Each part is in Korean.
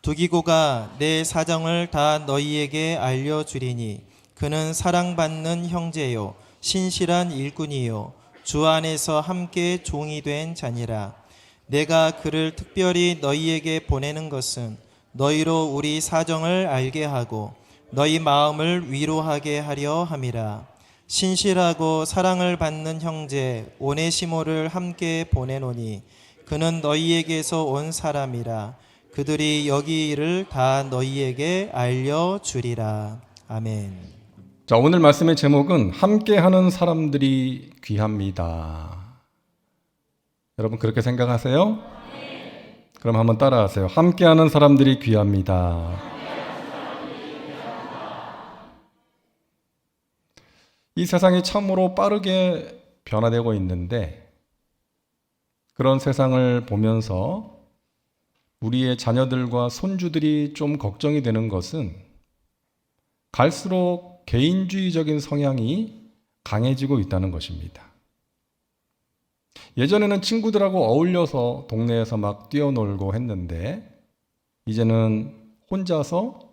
두기고가 내 사정을 다 너희에게 알려주리니 그는 사랑받는 형제요 신실한 일꾼이요 주 안에서 함께 종이 된 자니라. 내가 그를 특별히 너희에게 보내는 것은 너희로 우리 사정을 알게 하고 너희 마음을 위로하게 하려 함이라. 신실하고 사랑을 받는 형제 오네시모를 함께 보내노니 그는 너희에게서 온 사람이라. 그들이 여기 일을 다 너희에게 알려주리라. 아멘. 자, 오늘 말씀의 제목은 함께하는 사람들이 귀합니다. 여러분 그렇게 생각하세요? 그럼 한번 따라하세요. 함께하는 사람들이 귀합니다. 이 세상이 참으로 빠르게 변화되고 있는데 그런 세상을 보면서 우리의 자녀들과 손주들이 좀 걱정이 되는 것은 갈수록 개인주의적인 성향이 강해지고 있다는 것입니다. 예전에는 친구들하고 어울려서 동네에서 막 뛰어놀고 했는데 이제는 혼자서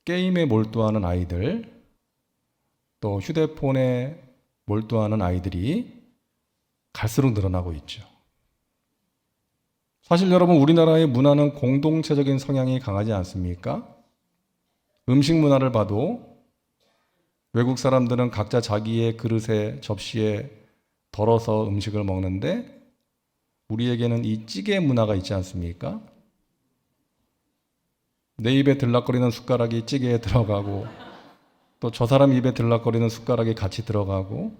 게임에 몰두하는 아이들, 또 휴대폰에 몰두하는 아이들이 갈수록 늘어나고 있죠. 사실 여러분 우리나라의 문화는 공동체적인 성향이 강하지 않습니까? 음식 문화를 봐도 외국 사람들은 각자 자기의 그릇에 접시에 덜어서 음식을 먹는데 우리에게는 이 찌개 문화가 있지 않습니까? 내 입에 들락거리는 숟가락이 찌개에 들어가고 또 저 사람 입에 들락거리는 숟가락이 같이 들어가고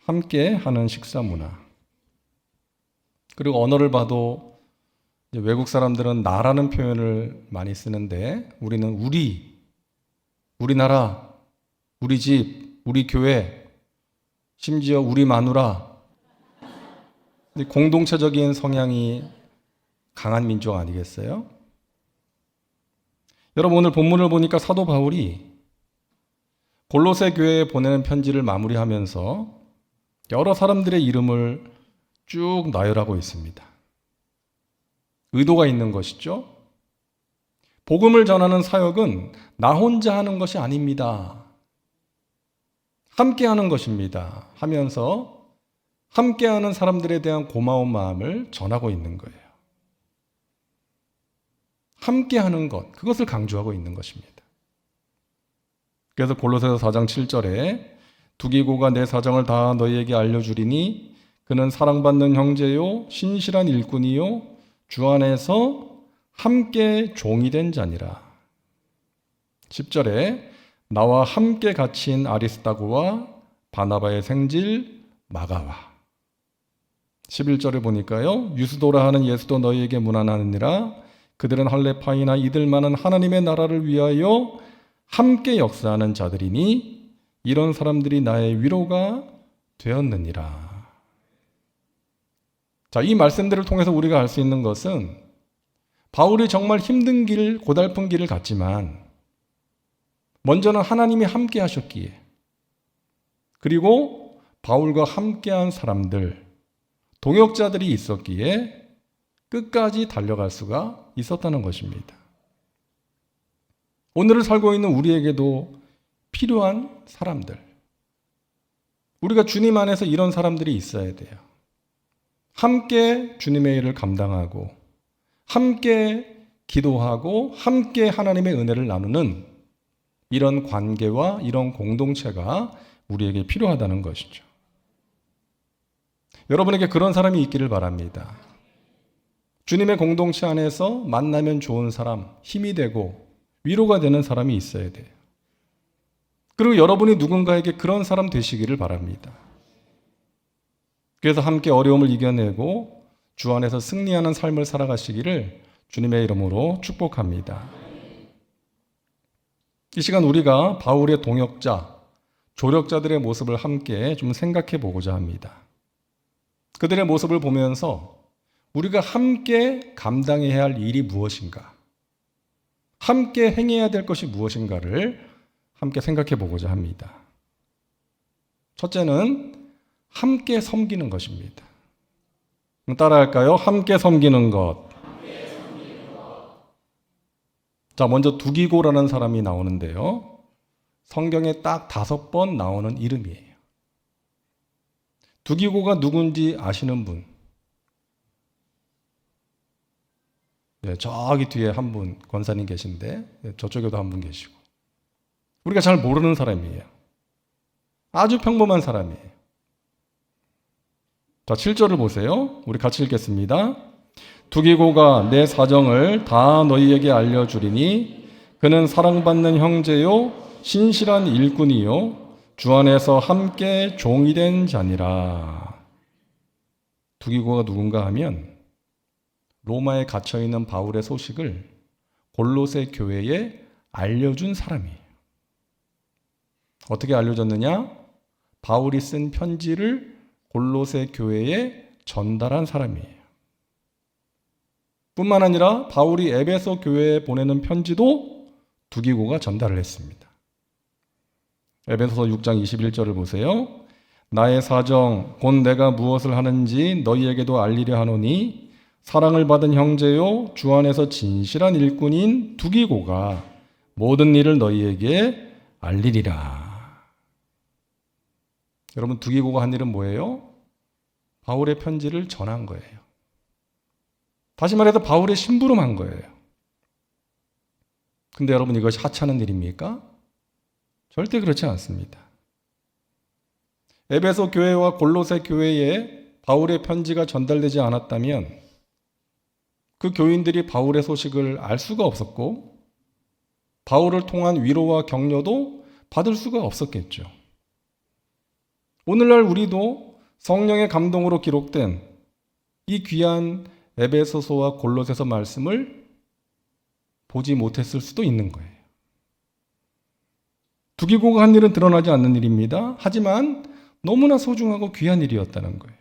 함께 하는 식사 문화. 그리고 언어를 봐도 외국 사람들은 나라는 표현을 많이 쓰는데 우리는 우리 나라, 우리 집, 우리 교회, 심지어 우리 마누라. 공동체적인 성향이 강한 민족 아니겠어요? 여러분 오늘 본문을 보니까 사도 바울이 골로새 교회에 보내는 편지를 마무리하면서 여러 사람들의 이름을 쭉 나열하고 있습니다. 의도가 있는 것이죠. 복음을 전하는 사역은 나 혼자 하는 것이 아닙니다. 함께 하는 것입니다. 하면서 함께 하는 사람들에 대한 고마운 마음을 전하고 있는 거예요. 함께 하는 것, 그것을 강조하고 있는 것입니다. 그래서 골로새서 4장 7절에 두기고가 내 사정을 다 너희에게 알려주리니 그는 사랑받는 형제요 신실한 일꾼이요 주 안에서 함께 종이 된 자니라. 10절에 나와 함께 갇힌 아리스다고와 바나바의 생질 마가와. 11절에 보니까요 유스도라 하는 예수도 너희에게 문안하느니라. 그들은 할레파이나 이들만은 하나님의 나라를 위하여 함께 역사하는 자들이니 이런 사람들이 나의 위로가 되었느니라. 자, 이 말씀들을 통해서 우리가 알 수 있는 것은 바울이 정말 힘든 길, 고달픈 길을 갔지만 먼저는 하나님이 함께 하셨기에 그리고 바울과 함께한 사람들, 동역자들이 있었기에 끝까지 달려갈 수가 있었다는 것입니다. 오늘을 살고 있는 우리에게도 필요한 사람들, 우리가 주님 안에서 이런 사람들이 있어야 돼요. 함께 주님의 일을 감당하고 함께 기도하고 함께 하나님의 은혜를 나누는 이런 관계와 이런 공동체가 우리에게 필요하다는 것이죠. 여러분에게 그런 사람이 있기를 바랍니다. 주님의 공동체 안에서 만나면 좋은 사람, 힘이 되고 위로가 되는 사람이 있어야 돼요. 그리고 여러분이 누군가에게 그런 사람 되시기를 바랍니다. 그래서 함께 어려움을 이겨내고 주 안에서 승리하는 삶을 살아가시기를 주님의 이름으로 축복합니다. 이 시간 우리가 바울의 동역자, 조력자들의 모습을 함께 좀 생각해 보고자 합니다. 그들의 모습을 보면서 우리가 함께 감당해야 할 일이 무엇인가, 함께 행해야 될 것이 무엇인가를 함께 생각해 보고자 합니다. 첫째는 함께 섬기는 것입니다. 따라할까요? 함께 섬기는 것. 자, 먼저 두기고라는 사람이 나오는데요. 성경에 딱 5번 나오는 이름이에요. 두기고가 누군지 아시는 분? 네, 저기 뒤에 한 분 권사님 계신데, 네, 저쪽에도 한 분 계시고. 우리가 잘 모르는 사람이에요. 아주 평범한 사람이에요. 자, 7절을 보세요. 우리 같이 읽겠습니다. 두기고가 내 사정을 다 너희에게 알려주리니 그는 사랑받는 형제요 신실한 일꾼이요 주 안에서 함께 종이 된 자니라. 두기고가 누군가 하면 로마에 갇혀있는 바울의 소식을 골로새 교회에 알려준 사람이에요. 어떻게 알려줬느냐? 바울이 쓴 편지를 골로새 교회에 전달한 사람이에요. 뿐만 아니라 바울이 에베소 교회에 보내는 편지도 두기고가 전달을 했습니다. 에베소서 6장 21절을 보세요. 나의 사정 곧 내가 무엇을 하는지 너희에게도 알리려 하노니 사랑을 받은 형제요 주 안에서 진실한 일꾼인 두기고가 모든 일을 너희에게 알리리라. 여러분, 두기고가 한 일은 뭐예요? 바울의 편지를 전한 거예요. 다시 말해서 바울의 심부름한 거예요. 근데 여러분, 이것이 하찮은 일입니까? 절대 그렇지 않습니다. 에베소 교회와 골로새 교회에 바울의 편지가 전달되지 않았다면 그 교인들이 바울의 소식을 알 수가 없었고 바울을 통한 위로와 격려도 받을 수가 없었겠죠. 오늘날 우리도 성령의 감동으로 기록된 이 귀한 에베소서와 골로새서 말씀을 보지 못했을 수도 있는 거예요. 두기고가 한 일은 드러나지 않는 일입니다. 하지만 너무나 소중하고 귀한 일이었다는 거예요.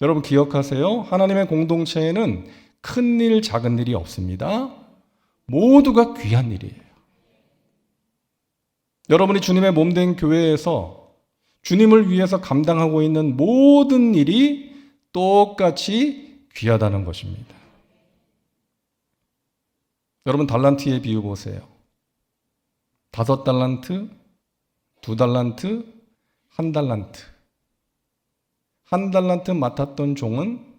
여러분 기억하세요. 하나님의 공동체에는 큰 일, 작은 일이 없습니다. 모두가 귀한 일이에요. 여러분이 주님의 몸된 교회에서 주님을 위해서 감당하고 있는 모든 일이 똑같이 귀하다는 것입니다. 여러분 달란트의 비유 보세요. 5달란트, 2달란트, 1달란트. 1달란트 맡았던 종은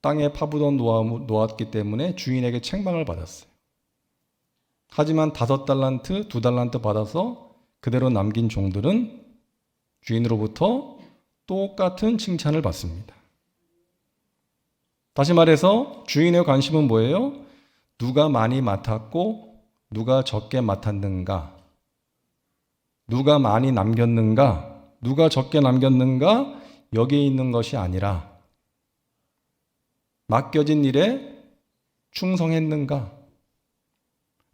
땅에 파묻어 놓았기 때문에 주인에게 책망을 받았어요. 하지만 5달란트, 2달란트 받아서 그대로 남긴 종들은 주인으로부터 똑같은 칭찬을 받습니다. 다시 말해서 주인의 관심은 뭐예요? 누가 많이 맡았고 누가 적게 맡았는가? 누가 많이 남겼는가? 누가 적게 남겼는가? 여기에 있는 것이 아니라 맡겨진 일에 충성했는가?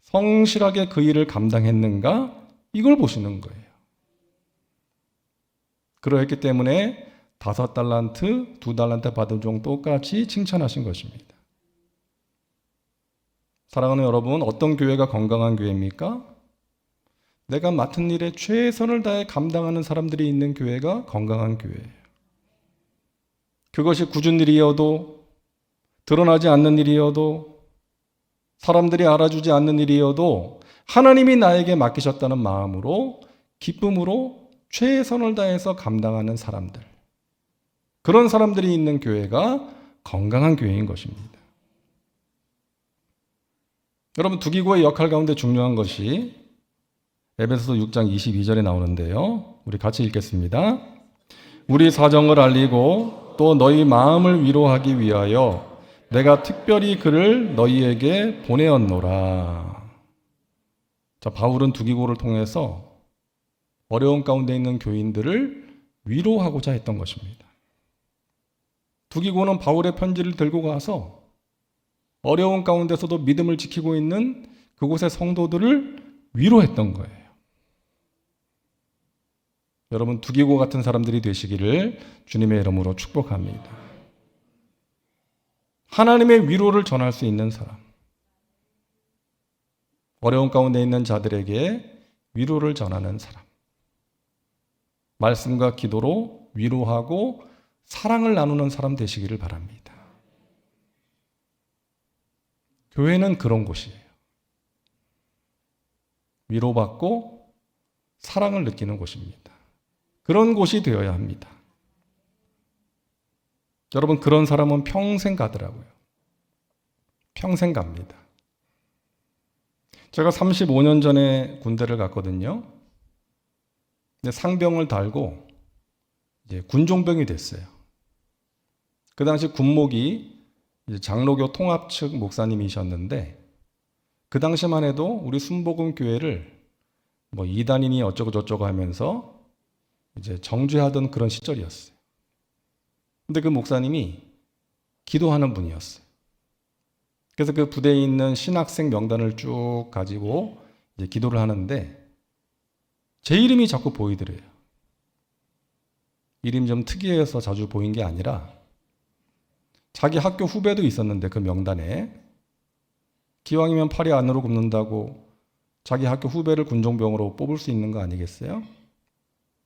성실하게 그 일을 감당했는가? 이걸 보시는 거예요. 그러했기 때문에 5달란트, 2달란트 받은 종 똑같이 칭찬하신 것입니다. 사랑하는 여러분, 어떤 교회가 건강한 교회입니까? 내가 맡은 일에 최선을 다해 감당하는 사람들이 있는 교회가 건강한 교회예요. 그것이 굳은 일이어도 드러나지 않는 일이어도 사람들이 알아주지 않는 일이어도 하나님이 나에게 맡기셨다는 마음으로 기쁨으로 최선을 다해서 감당하는 사람들, 그런 사람들이 있는 교회가 건강한 교회인 것입니다. 여러분 두기고의 역할 가운데 중요한 것이 에베소서 6장 22절에 나오는데요. 우리 같이 읽겠습니다. 우리 사정을 알리고 또 너희 마음을 위로하기 위하여 내가 특별히 그를 너희에게 보내었노라. 자, 바울은 두기고를 통해서 어려운 가운데 있는 교인들을 위로하고자 했던 것입니다. 두기고는 바울의 편지를 들고 가서 어려운 가운데서도 믿음을 지키고 있는 그곳의 성도들을 위로했던 거예요. 여러분 두기고 같은 사람들이 되시기를 주님의 이름으로 축복합니다. 하나님의 위로를 전할 수 있는 사람, 어려운 가운데 있는 자들에게 위로를 전하는 사람, 말씀과 기도로 위로하고 사랑을 나누는 사람 되시기를 바랍니다. 교회는 그런 곳이에요. 위로받고 사랑을 느끼는 곳입니다. 그런 곳이 되어야 합니다. 여러분, 그런 사람은 평생 가더라고요. 평생 갑니다. 제가 35년 전에 군대를 갔거든요. 근데 상병을 달고 이제 군종병이 됐어요. 그 당시 군목이 이제 장로교 통합 측 목사님이셨는데, 그 당시만 해도 우리 순복음 교회를 뭐 이단이니 어쩌고 저쩌고 하면서 이제 정죄하던 그런 시절이었어요. 근데 그 목사님이 기도하는 분이었어요. 그래서 그 부대에 있는 신학생 명단을 쭉 가지고 이제 기도를 하는데 제 이름이 자꾸 보이더래요. 이름이 좀 특이해서 자주 보인 게 아니라 자기 학교 후배도 있었는데 그 명단에 기왕이면 팔이 안으로 굽는다고 자기 학교 후배를 군종병으로 뽑을 수 있는 거 아니겠어요?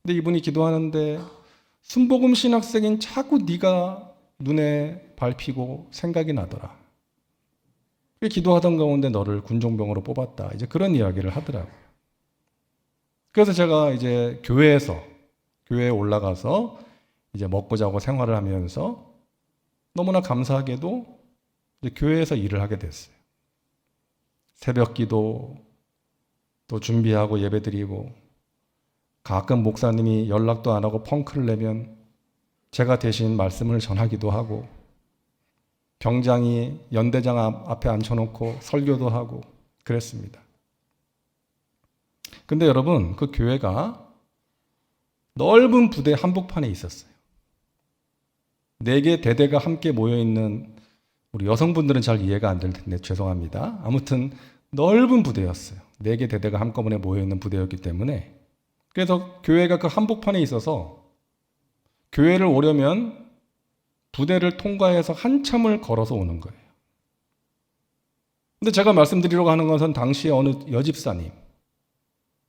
근데 이분이 기도하는데 순복음 신학생인 자꾸 네가 눈에 밟히고 생각이 나더라. 기도하던 가운데 너를 군종병으로 뽑았다. 이제 그런 이야기를 하더라고요. 그래서 제가 이제 교회에 올라가서 이제 먹고 자고 생활을 하면서 너무나 감사하게도 이제 교회에서 일을 하게 됐어요. 새벽 기도 또 준비하고 예배드리고, 가끔 목사님이 연락도 안 하고 펑크를 내면 제가 대신 말씀을 전하기도 하고, 병장이 연대장 앞에 앉혀놓고 설교도 하고 그랬습니다. 근데 여러분, 그 교회가 넓은 부대 한복판에 있었어요. 4개 대대가 함께 모여있는, 우리 여성분들은 잘 이해가 안 될 텐데 죄송합니다. 아무튼 넓은 부대였어요. 4개 대대가 한꺼번에 모여있는 부대였기 때문에. 그래서 교회가 그 한복판에 있어서 교회를 오려면 부대를 통과해서 한참을 걸어서 오는 거예요. 근데 제가 말씀드리려고 하는 것은 당시에 어느 여집사님,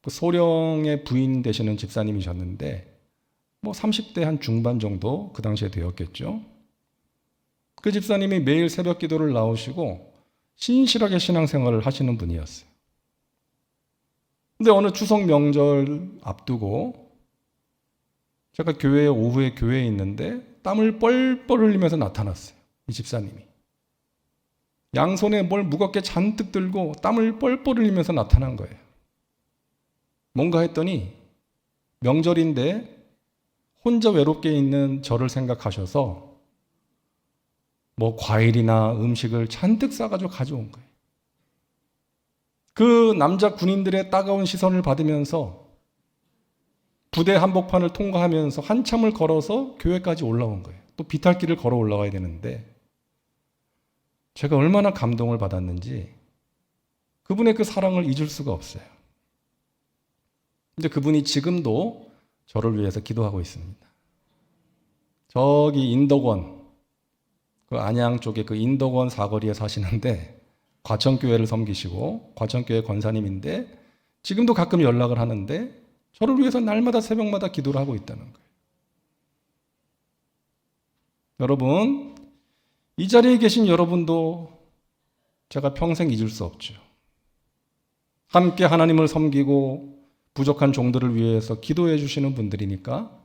그 소령의 부인 되시는 집사님이셨는데 뭐 30대 한 중반 정도 그 당시에 되었겠죠. 그 집사님이 매일 새벽 기도를 나오시고 신실하게 신앙생활을 하시는 분이었어요. 근데 어느 추석 명절 앞두고 제가 오후에 교회에 있는데 땀을 뻘뻘 흘리면서 나타났어요. 이 집사님이. 양손에 뭘 무겁게 잔뜩 들고 땀을 뻘뻘 흘리면서 나타난 거예요. 뭔가 했더니 명절인데 혼자 외롭게 있는 저를 생각하셔서 뭐 과일이나 음식을 잔뜩 싸가지고 가져온 거예요. 그 남자 군인들의 따가운 시선을 받으면서 부대 한복판을 통과하면서 한참을 걸어서 교회까지 올라온 거예요. 또 비탈길을 걸어 올라가야 되는데 제가 얼마나 감동을 받았는지 그분의 그 사랑을 잊을 수가 없어요. 근데 그분이 지금도 저를 위해서 기도하고 있습니다. 저기 인덕원, 그 안양 쪽에 그 인덕원 사거리에 사시는데 과천교회를 섬기시고 과천교회 권사님인데 지금도 가끔 연락을 하는데 저를 위해서 날마다 새벽마다 기도를 하고 있다는 거예요. 여러분, 이 자리에 계신 여러분도 제가 평생 잊을 수 없죠. 함께 하나님을 섬기고 부족한 종들을 위해서 기도해 주시는 분들이니까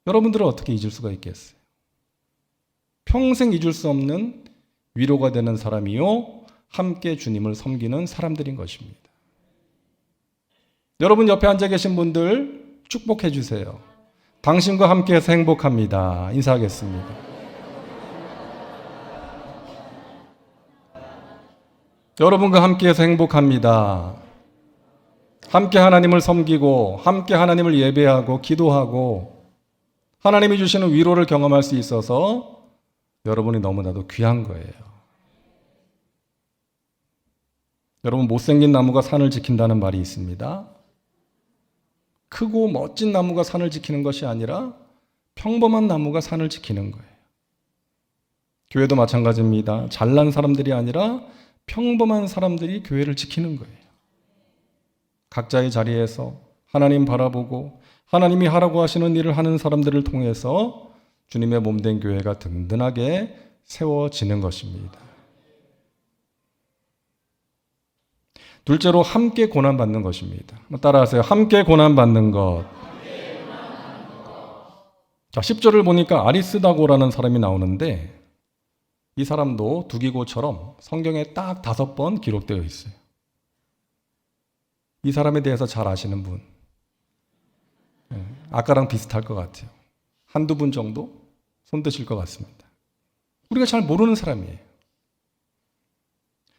여러분들은 어떻게 잊을 수가 있겠어요? 평생 잊을 수 없는 위로가 되는 사람이요, 함께 주님을 섬기는 사람들인 것입니다. 여러분 옆에 앉아 계신 분들 축복해 주세요. 당신과 함께해서 행복합니다. 인사하겠습니다. 여러분과 함께해서 행복합니다. 함께 하나님을 섬기고 함께 하나님을 예배하고 기도하고 하나님이 주시는 위로를 경험할 수 있어서 여러분이 너무나도 귀한 거예요. 여러분, 못생긴 나무가 산을 지킨다는 말이 있습니다. 크고 멋진 나무가 산을 지키는 것이 아니라 평범한 나무가 산을 지키는 거예요. 교회도 마찬가지입니다. 잘난 사람들이 아니라 평범한 사람들이 교회를 지키는 거예요. 각자의 자리에서 하나님 바라보고 하나님이 하라고 하시는 일을 하는 사람들을 통해서 주님의 몸된 교회가 든든하게 세워지는 것입니다. 둘째로 함께 고난받는 것입니다. 따라하세요. 함께 고난받는 것. 자, 10절을 보니까 아리스다고라는 사람이 나오는데 이 사람도 두기고처럼 성경에 딱 5번 기록되어 있어요. 이 사람에 대해서 잘 아시는 분. 아까랑 비슷할 것 같아요. 한두 분 정도 손 드실 것 같습니다. 우리가 잘 모르는 사람이에요.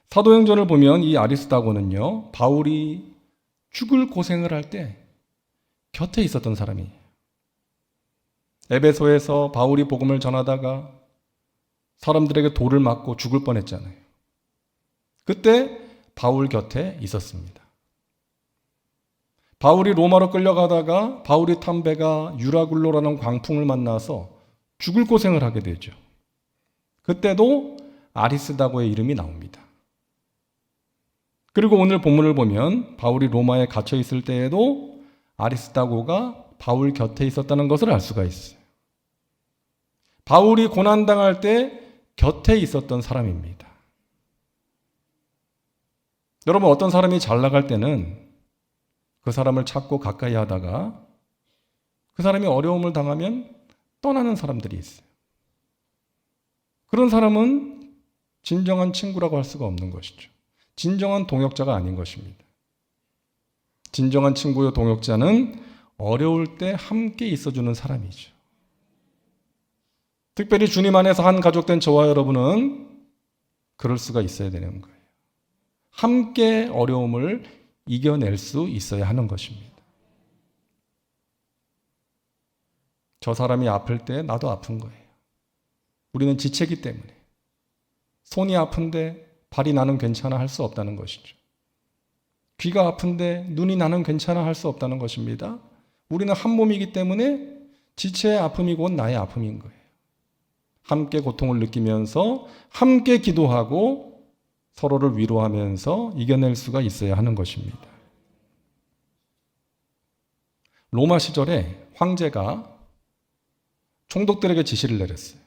사도행전을 보면 이 아리스다고는요, 바울이 죽을 고생을 할 때 곁에 있었던 사람이에요. 에베소에서 바울이 복음을 전하다가 사람들에게 돌을 맞고 죽을 뻔했잖아요. 그때 바울 곁에 있었습니다. 바울이 로마로 끌려가다가 바울이 탄 배가 유라굴로라는 광풍을 만나서 죽을 고생을 하게 되죠. 그때도 아리스다고의 이름이 나옵니다. 그리고 오늘 본문을 보면 바울이 로마에 갇혀 있을 때에도 아리스다고가 바울 곁에 있었다는 것을 알 수가 있어요. 바울이 고난당할 때 곁에 있었던 사람입니다. 여러분, 어떤 사람이 잘 나갈 때는 그 사람을 찾고 가까이 하다가 그 사람이 어려움을 당하면 떠나는 사람들이 있어요. 그런 사람은 진정한 친구라고 할 수가 없는 것이죠. 진정한 동역자가 아닌 것입니다. 진정한 친구요 동역자는 어려울 때 함께 있어주는 사람이죠. 특별히 주님 안에서 한 가족된 저와 여러분은 그럴 수가 있어야 되는 거예요. 함께 어려움을 이겨낼 수 있어야 하는 것입니다. 저 사람이 아플 때 나도 아픈 거예요. 우리는 지체기 때문에. 손이 아픈데 발이 나는 괜찮아 할 수 없다는 것이죠. 귀가 아픈데 눈이 나는 괜찮아 할 수 없다는 것입니다. 우리는 한 몸이기 때문에 지체의 아픔이 곧 나의 아픔인 거예요. 함께 고통을 느끼면서 함께 기도하고 서로를 위로하면서 이겨낼 수가 있어야 하는 것입니다. 로마 시절에 황제가 총독들에게 지시를 내렸어요.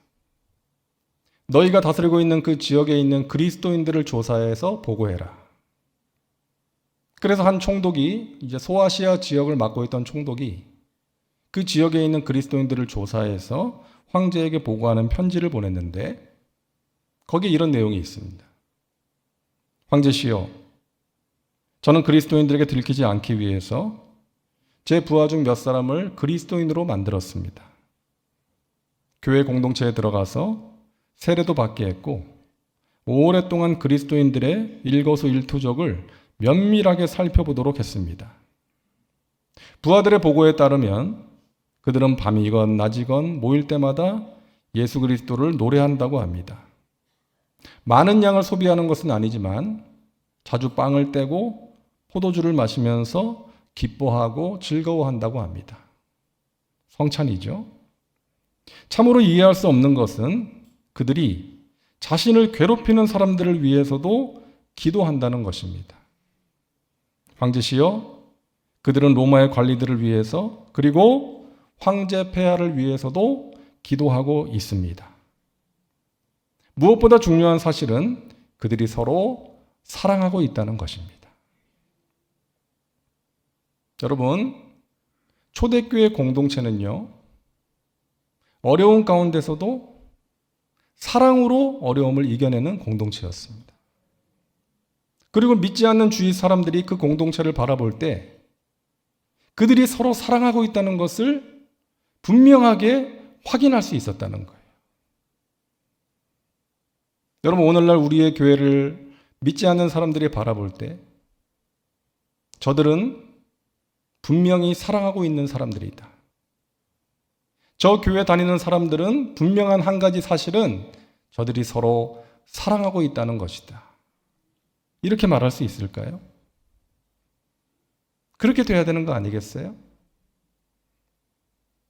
너희가 다스리고 있는 그 지역에 있는 그리스도인들을 조사해서 보고해라. 그래서 한 총독이, 이제 소아시아 지역을 맡고 있던 총독이 그 지역에 있는 그리스도인들을 조사해서 황제에게 보고하는 편지를 보냈는데 거기에 이런 내용이 있습니다. 황제시여, 저는 그리스도인들에게 들키지 않기 위해서 제 부하 중 몇 사람을 그리스도인으로 만들었습니다. 교회 공동체에 들어가서 세례도 받게 했고 오랫동안 그리스도인들의 일거수일투족을 면밀하게 살펴보도록 했습니다. 부하들의 보고에 따르면 그들은 밤이건 낮이건 모일 때마다 예수 그리스도를 노래한다고 합니다. 많은 양을 소비하는 것은 아니지만 자주 빵을 떼고 포도주를 마시면서 기뻐하고 즐거워한다고 합니다. 성찬이죠. 참으로 이해할 수 없는 것은 그들이 자신을 괴롭히는 사람들을 위해서도 기도한다는 것입니다. 황제시여, 그들은 로마의 관리들을 위해서 그리고 황제 폐하를 위해서도 기도하고 있습니다. 무엇보다 중요한 사실은 그들이 서로 사랑하고 있다는 것입니다. 여러분, 초대교회 공동체는요, 어려운 가운데서도 사랑으로 어려움을 이겨내는 공동체였습니다. 그리고 믿지 않는 주위 사람들이 그 공동체를 바라볼 때 그들이 서로 사랑하고 있다는 것을 분명하게 확인할 수 있었다는 거예요. 여러분, 오늘날 우리의 교회를 믿지 않는 사람들이 바라볼 때 저들은 분명히 사랑하고 있는 사람들이다. 저 교회 다니는 사람들은 분명한 한 가지 사실은 저들이 서로 사랑하고 있다는 것이다. 이렇게 말할 수 있을까요? 그렇게 돼야 되는 거 아니겠어요?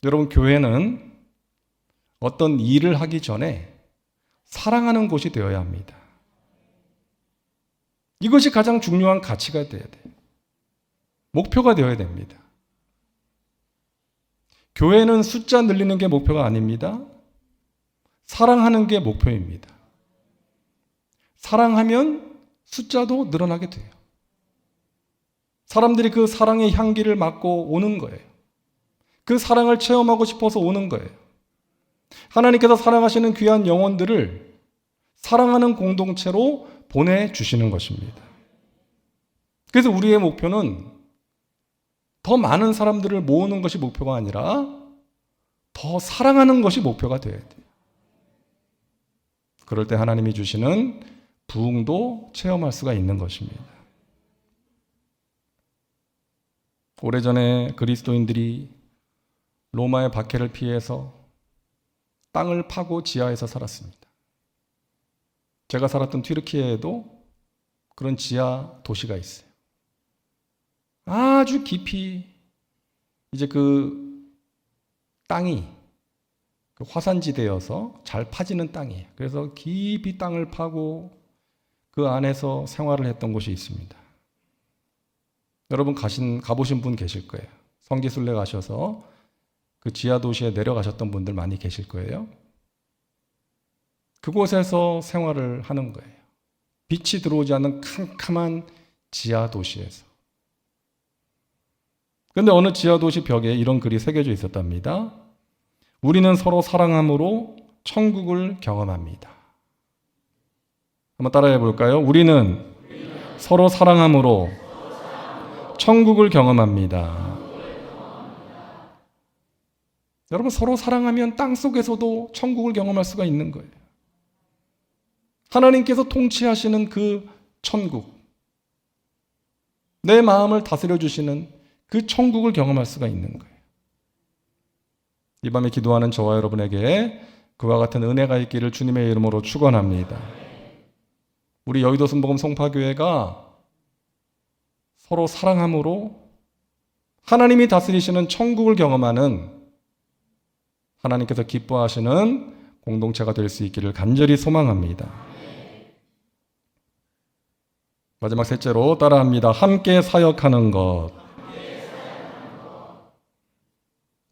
여러분, 교회는 어떤 일을 하기 전에 사랑하는 곳이 되어야 합니다. 이것이 가장 중요한 가치가 되어야 돼요. 목표가 되어야 됩니다. 교회는 숫자 늘리는 게 목표가 아닙니다. 사랑하는 게 목표입니다. 사랑하면 숫자도 늘어나게 돼요. 사람들이 그 사랑의 향기를 맡고 오는 거예요. 그 사랑을 체험하고 싶어서 오는 거예요. 하나님께서 사랑하시는 귀한 영혼들을 사랑하는 공동체로 보내주시는 것입니다. 그래서 우리의 목표는 더 많은 사람들을 모으는 것이 목표가 아니라 더 사랑하는 것이 목표가 되어야 돼요. 그럴 때 하나님이 주시는 부흥도 체험할 수가 있는 것입니다. 오래전에 그리스도인들이 로마의 박해를 피해서 땅을 파고 지하에서 살았습니다. 제가 살았던 튀르키예에도 그런 지하 도시가 있어요. 아주 깊이 이제 그 땅이 그 화산지대여서 잘 파지는 땅이에요. 그래서 깊이 땅을 파고 그 안에서 생활을 했던 곳이 있습니다. 여러분 가보신 분 계실 거예요. 성지순례 가셔서 그 지하 도시에 내려가셨던 분들 많이 계실 거예요. 그곳에서 생활을 하는 거예요. 빛이 들어오지 않는 캄캄한 지하 도시에서. 그런데 어느 지하 도시 벽에 이런 글이 새겨져 있었답니다. 우리는 서로 사랑함으로 천국을 경험합니다. 한번 따라해 볼까요? 우리는 서로 사랑함으로 천국을 경험합니다. 여러분, 서로 사랑하면 땅 속에서도 천국을 경험할 수가 있는 거예요. 하나님께서 통치하시는 그 천국, 내 마음을 다스려 주시는 그 천국을 경험할 수가 있는 거예요. 이 밤에 기도하는 저와 여러분에게 그와 같은 은혜가 있기를 주님의 이름으로 축원합니다. 우리 여의도 순복음 송파교회가 서로 사랑함으로 하나님이 다스리시는 천국을 경험하는, 하나님께서 기뻐하시는 공동체가 될 수 있기를 간절히 소망합니다. 마지막 셋째로 따라합니다. 함께 사역하는 것.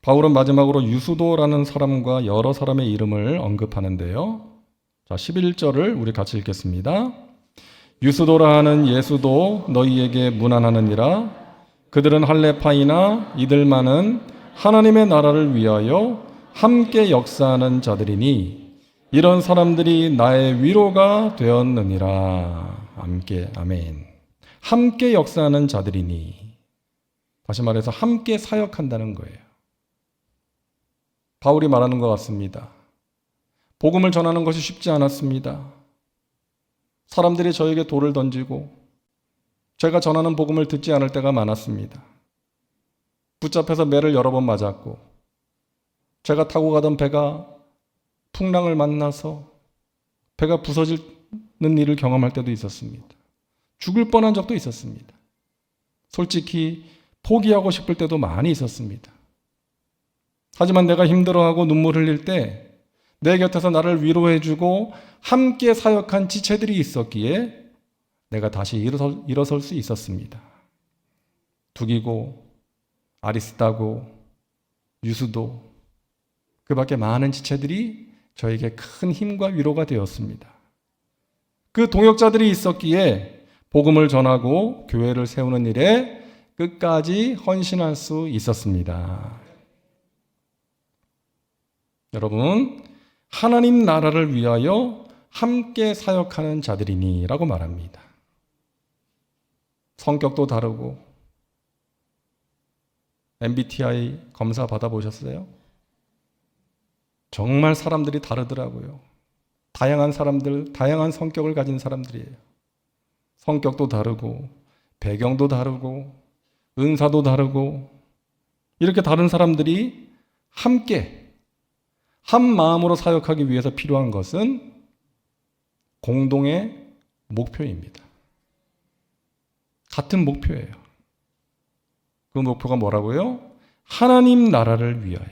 바울은 마지막으로 유수도라는 사람과 여러 사람의 이름을 언급하는데요. 자, 11절을 우리 같이 읽겠습니다. 유수도라 하는 예수도 너희에게 문안하느니라. 그들은 할레파이나 이들만은 하나님의 나라를 위하여 함께 역사하는 자들이니 이런 사람들이 나의 위로가 되었느니라. 함께, 아멘. 함께 역사하는 자들이니, 다시 말해서 함께 사역한다는 거예요. 바울이 말하는 것 같습니다. 복음을 전하는 것이 쉽지 않았습니다. 사람들이 저에게 돌을 던지고 제가 전하는 복음을 듣지 않을 때가 많았습니다. 붙잡혀서 매를 여러 번 맞았고, 제가 타고 가던 배가 풍랑을 만나서 배가 부서지는 일을 경험할 때도 있었습니다. 죽을 뻔한 적도 있었습니다. 솔직히 포기하고 싶을 때도 많이 있었습니다. 하지만 내가 힘들어하고 눈물 흘릴 때 내 곁에서 나를 위로해주고 함께 사역한 지체들이 있었기에 내가 다시 일어설 수 있었습니다. 두기고, 아리스다고, 유수도, 그 밖에 많은 지체들이 저에게 큰 힘과 위로가 되었습니다. 그 동역자들이 있었기에 복음을 전하고 교회를 세우는 일에 끝까지 헌신할 수 있었습니다. 여러분, 하나님 나라를 위하여 함께 사역하는 자들이니 라고 말합니다. 성격도 다르고, MBTI 검사 받아보셨어요? 정말 사람들이 다르더라고요. 다양한 사람들, 다양한 성격을 가진 사람들이에요. 성격도 다르고, 배경도 다르고, 은사도 다르고, 이렇게 다른 사람들이 함께 한 마음으로 사역하기 위해서 필요한 것은 공동의 목표입니다. 같은 목표예요. 그 목표가 뭐라고요? 하나님 나라를 위하여.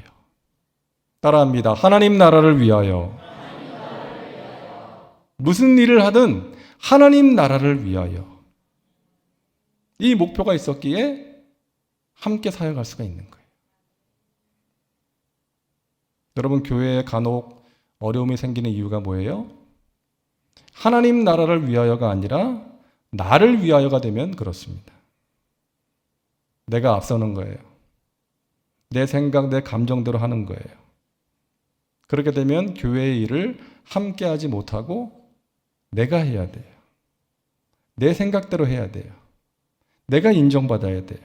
따라합니다. 하나님 나라를 위하여. 무슨 일을 하든 하나님 나라를 위하여. 이 목표가 있었기에 함께 사역할 수가 있는 거예요. 여러분, 교회에 간혹 어려움이 생기는 이유가 뭐예요? 하나님 나라를 위하여가 아니라 나를 위하여가 되면 그렇습니다. 내가 앞서는 거예요. 내 생각, 내 감정대로 하는 거예요. 그렇게 되면 교회의 일을 함께 하지 못하고 내가 해야 돼요. 내 생각대로 해야 돼요. 내가 인정받아야 돼요.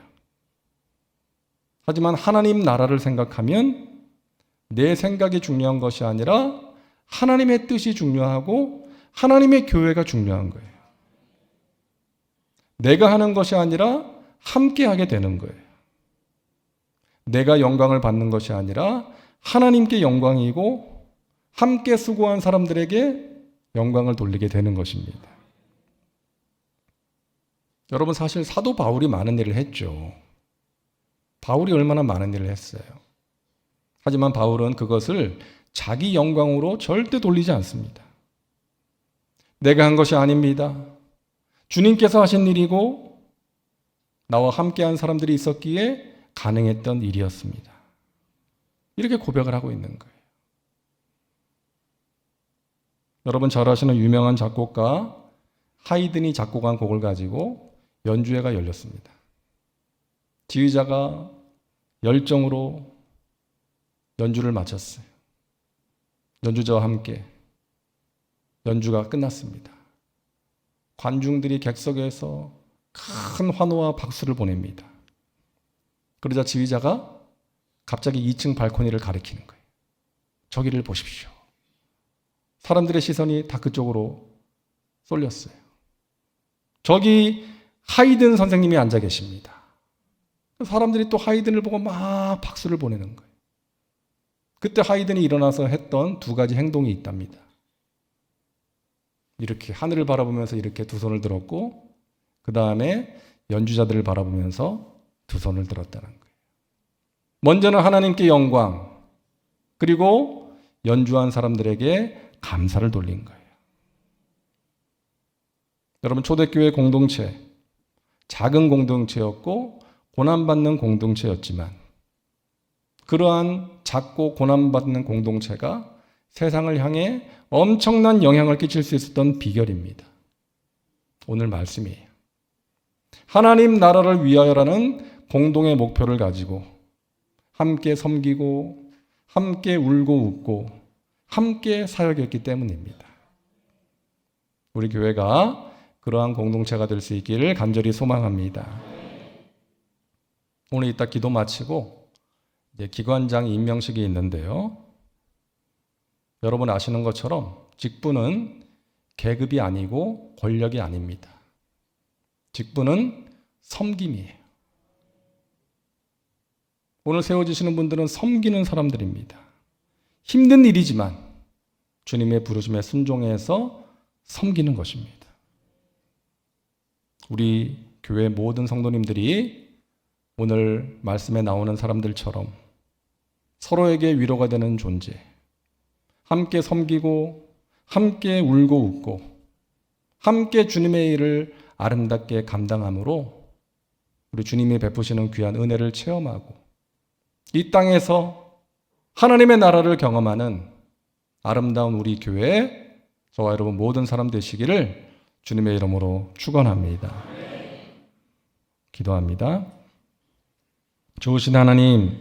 하지만 하나님 나라를 생각하면 내 생각이 중요한 것이 아니라 하나님의 뜻이 중요하고 하나님의 교회가 중요한 거예요. 내가 하는 것이 아니라 함께 하게 되는 거예요. 내가 영광을 받는 것이 아니라 하나님께 영광이고 함께 수고한 사람들에게 영광을 돌리게 되는 것입니다. 여러분, 사실 사도 바울이 많은 일을 했죠. 바울이 얼마나 많은 일을 했어요. 하지만 바울은 그것을 자기 영광으로 절대 돌리지 않습니다. 내가 한 것이 아닙니다. 주님께서 하신 일이고 나와 함께한 사람들이 있었기에 가능했던 일이었습니다. 이렇게 고백을 하고 있는 거예요. 여러분 잘 아시는 유명한 작곡가 하이든이 작곡한 곡을 가지고 연주회가 열렸습니다. 지휘자가 열정으로 연주를 마쳤어요. 연주자와 함께 연주가 끝났습니다. 관중들이 객석에서 큰 환호와 박수를 보냅니다. 그러자 지휘자가 갑자기 2층 발코니를 가리키는 거예요. 저기를 보십시오. 사람들의 시선이 다 그쪽으로 쏠렸어요. 저기 하이든 선생님이 앉아 계십니다. 사람들이 또 하이든을 보고 막 박수를 보내는 거예요. 그때 하이든이 일어나서 했던 두 가지 행동이 있답니다. 이렇게 하늘을 바라보면서 이렇게 두 손을 들었고 그 다음에 연주자들을 바라보면서 두 손을 들었다는 거예요. 먼저는 하나님께 영광, 그리고 연주한 사람들에게 감사를 돌린 거예요. 여러분, 초대교회 공동체, 작은 공동체였고 고난받는 공동체였지만 그러한 작고 고난받는 공동체가 세상을 향해 엄청난 영향을 끼칠 수 있었던 비결입니다. 오늘 말씀이에요. 하나님 나라를 위하여라는 공동의 목표를 가지고 함께 섬기고 함께 울고 웃고 함께 사역했기 때문입니다. 우리 교회가 그러한 공동체가 될 수 있기를 간절히 소망합니다. 오늘 이따 기도 마치고 이제 기관장 임명식이 있는데요. 여러분 아시는 것처럼 직분은 계급이 아니고 권력이 아닙니다. 직분은 섬김이에요. 오늘 세워지시는 분들은 섬기는 사람들입니다. 힘든 일이지만 주님의 부르심에 순종해서 섬기는 것입니다. 우리 교회 모든 성도님들이 오늘 말씀에 나오는 사람들처럼 서로에게 위로가 되는 존재, 함께 섬기고 함께 울고 웃고 함께 주님의 일을 아름답게 감당함으로 우리 주님이 베푸시는 귀한 은혜를 체험하고 이 땅에서 하나님의 나라를 경험하는 아름다운 우리 교회, 저와 여러분 모든 사람 되시기를 주님의 이름으로 축원합니다. 기도합니다. 좋으신 하나님,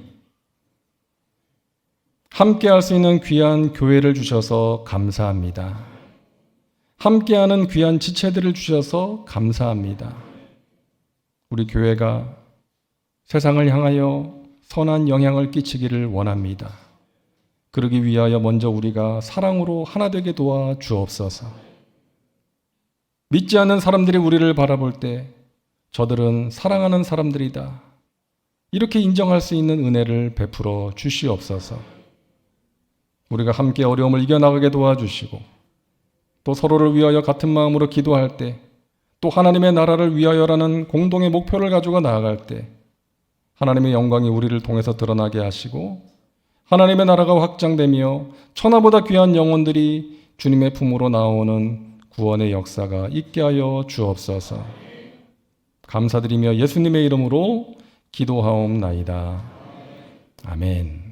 함께 할 수 있는 귀한 교회를 주셔서 감사합니다. 함께하는 귀한 지체들을 주셔서 감사합니다. 우리 교회가 세상을 향하여 선한 영향을 끼치기를 원합니다. 그러기 위하여 먼저 우리가 사랑으로 하나 되게 도와 주옵소서. 믿지 않는 사람들이 우리를 바라볼 때 저들은 사랑하는 사람들이다, 이렇게 인정할 수 있는 은혜를 베풀어 주시옵소서. 우리가 함께 어려움을 이겨나가게 도와주시고 또 서로를 위하여 같은 마음으로 기도할 때, 또 하나님의 나라를 위하여라는 공동의 목표를 가지고 나아갈 때 하나님의 영광이 우리를 통해서 드러나게 하시고 하나님의 나라가 확장되며 천하보다 귀한 영혼들이 주님의 품으로 나오는 구원의 역사가 있게 하여 주옵소서. 감사드리며 예수님의 이름으로 기도하옵나이다. 아멘.